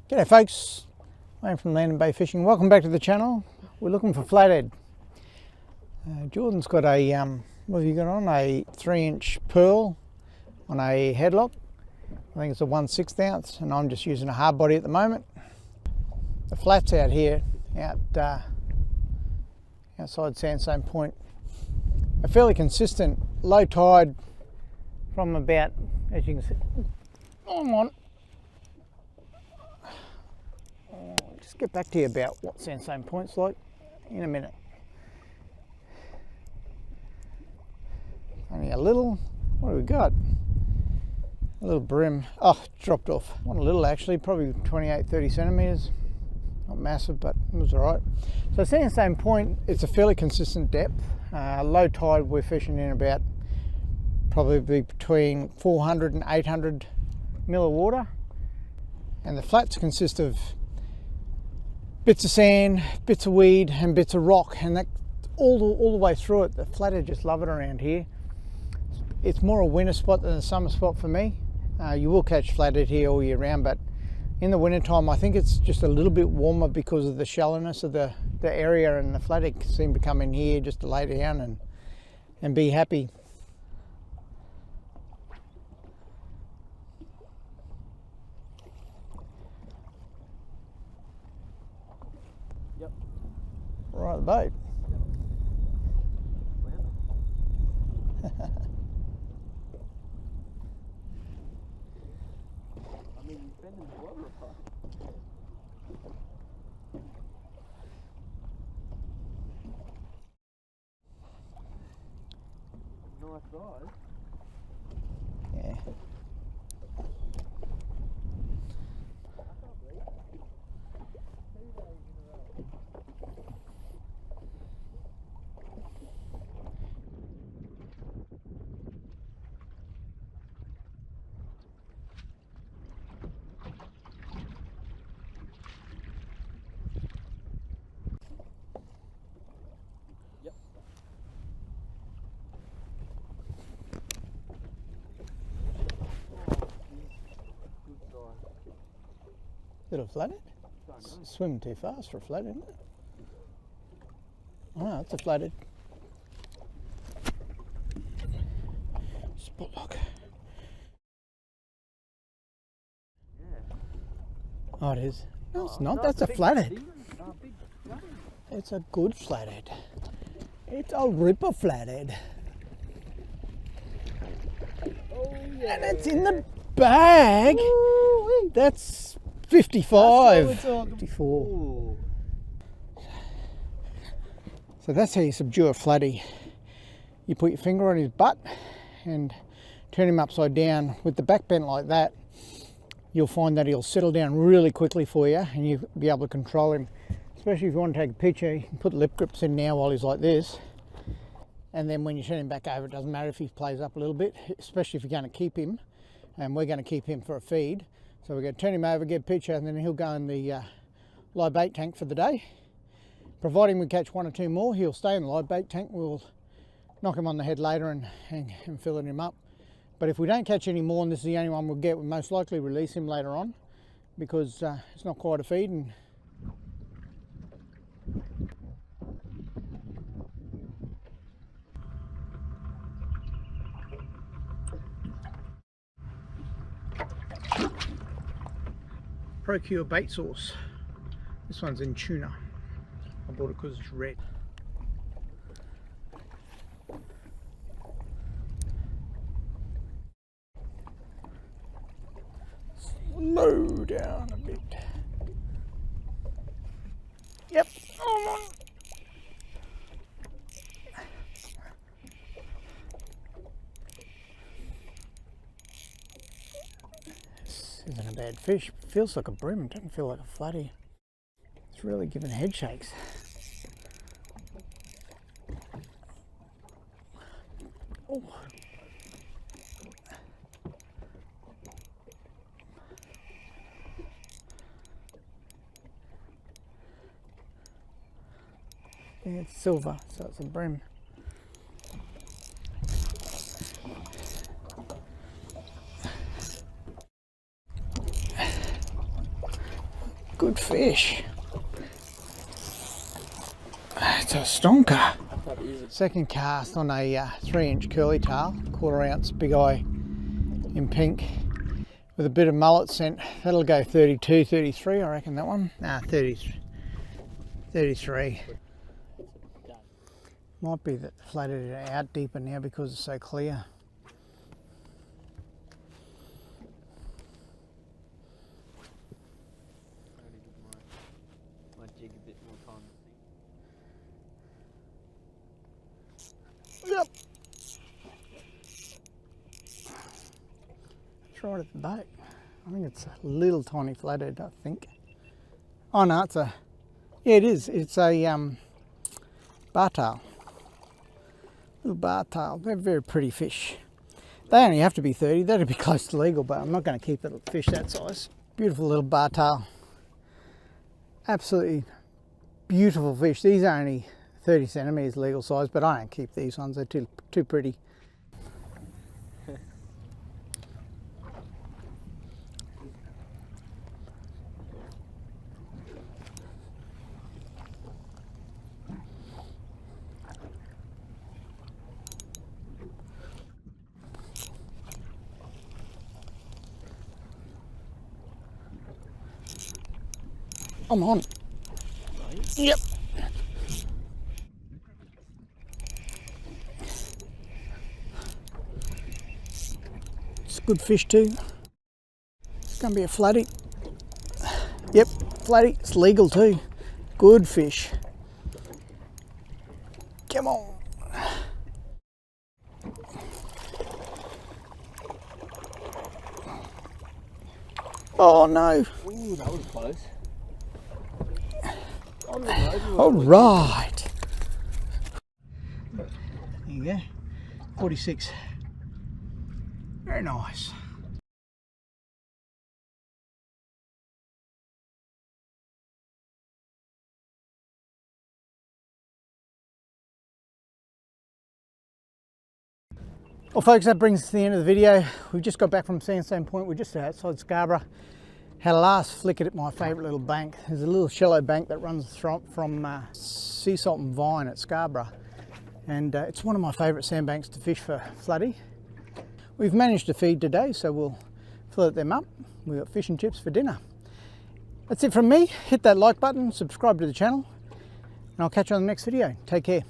G'day folks, I'm from Land and Bay Fishing. Welcome back to the channel. We're looking for flathead. Jordan's got a, what have you got on? A 3-inch pearl on a headlock. I think it's a 1/6 ounce, and I'm just using a hard body at the moment. The flats out here, outside Sandstone Point, are fairly consistent. Low tide from about, as you can see, just get back to you about what Sandstone Point's like in a minute. Only a little, what do we got? A little brim, oh, dropped off. Not a little actually, probably 28-30 centimetres. Not massive, but it was all right. So Sandstone Point, it's a fairly consistent depth. Low tide, we're fishing in about probably between 400 and 800 mil of water. And the flats consist of bits of sand, bits of weed, and bits of rock, and that all the way through it. The flathead just love it around here. It's more a winter spot than a summer spot for me. You will catch flathead here all year round, but in the winter time I think it's just a little bit warmer because of the shallowness of the area, and the flathead seem to come in here just to lay down and be happy. Yep. Right, the boat. I mean, you've been in the water apart. Nice size. Yeah. Little flathead? Swimming too fast for a flathead, isn't it? Oh, it's a flathead. Spot lock. Yeah. Oh, it is. No, it's not. That's a flathead. Big flathead. It's a good flathead. It's a ripper flathead. Oh, yeah. And it's in the bag. Ooh, that's 55, 54. Ooh. So that's how you subdue a flatty. You put your finger on his butt and turn him upside down. With the back bent like that, you'll find that he'll settle down really quickly for you, and you'll be able to control him. Especially if you want to take a picture, you can put lip grips in now while he's like this. And then when you turn him back over, it doesn't matter if he plays up a little bit, especially if you're going to keep him. And we're going to keep him for a feed. So we're going to turn him over, get a picture, and then he'll go in the live bait tank for the day. Providing we catch 1 or 2 more, he'll stay in the live bait tank. We'll knock him on the head later and fill him up. But if we don't catch any more, and this is the only one we'll get, we'll most likely release him later on, because it's not quite a feed. And Procure bait sauce. This one's in tuna. I bought it because it's red. Slow down a bit. Yep. Oh, isn't a bad fish. Feels like a brim, doesn't feel like a flatty. It's really giving head shakes. Oh. Yeah, it's silver, so it's a brim. Good fish. It's a stonker. Second cast on a 3-inch curly tail, 1/4 ounce big eye in pink with a bit of mullet scent. That'll go 32, 33, I reckon that one. Nah, 33. Might be that the flathead are out deeper now because it's so clear. Jig a bit more time to Yep. It's right at the boat. I think it's a little tiny flathead, I think. Oh no, it's a, yeah it is. It's a bar tail. Little bar tail. They're very pretty fish. They only have to be 30. That'd be close to legal, but I'm not going to keep the fish that size. Beautiful little bar tail. Absolutely beautiful fish. These are only 30 centimeters legal size, but I don't keep these ones. They're too pretty. I'm on. Yep. It's a good fish too. It's gonna be a flatty. Yep, flatty. It's legal too. Good fish. Come on. Oh no. Ooh, that was close. All right. There you go. 46. Very nice. Well folks, that brings us to the end of the video. We've just got back from Sandstone Point. We're just outside Scarborough. Had a last flick at my favourite little bank. There's a little shallow bank that runs from sea salt and vine at Scarborough. And it's one of my favourite sandbanks to fish for flatty. We've managed to feed today, so we'll fillet them up. We've got fish and chips for dinner. That's it from me. Hit that like button, subscribe to the channel, and I'll catch you on the next video. Take care.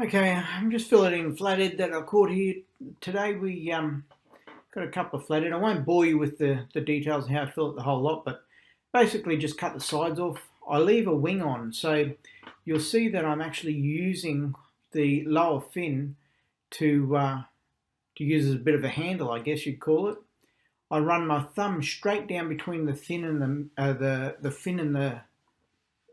Okay, I'm just filleting flathead that I caught here. Today we got a couple of flathead. I won't bore you with the details of how I fillet the whole lot, but basically just cut the sides off. I leave a wing on, so you'll see that I'm actually using the lower fin to use as a bit of a handle, I guess you'd call it. I run my thumb straight down between the fin and the fin and the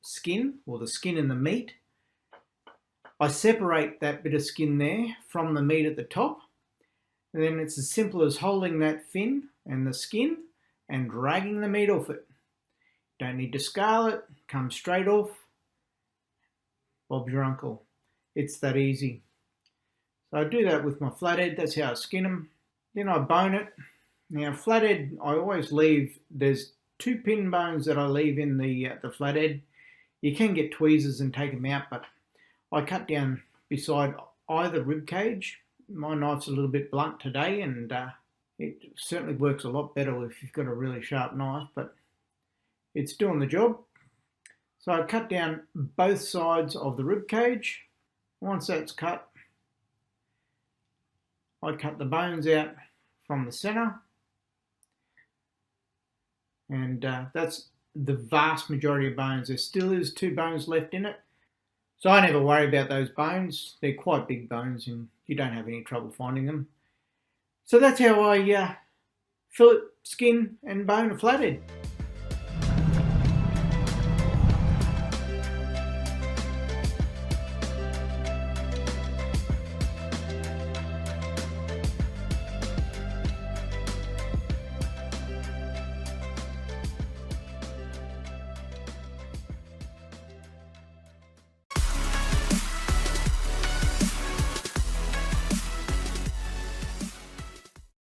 skin, or the skin and the meat. I separate that bit of skin there from the meat at the top. And then it's as simple as holding that fin and the skin and dragging the meat off it. Don't need to scale it, comes straight off. Bob's your uncle. It's that easy. So I do that with my flathead, that's how I skin them. Then I bone it. Now flathead, I always leave, there's 2 pin bones that I leave in the flathead. You can get tweezers and take them out, but I cut down beside either rib cage. My knife's a little bit blunt today, and it certainly works a lot better if you've got a really sharp knife, but it's doing the job. So I cut down both sides of the rib cage. Once that's cut, I cut the bones out from the center, and that's the vast majority of bones. There still is 2 bones left in it. So I never worry about those bones. They're quite big bones and you don't have any trouble finding them. So that's how I fillet, skin and bone a flathead.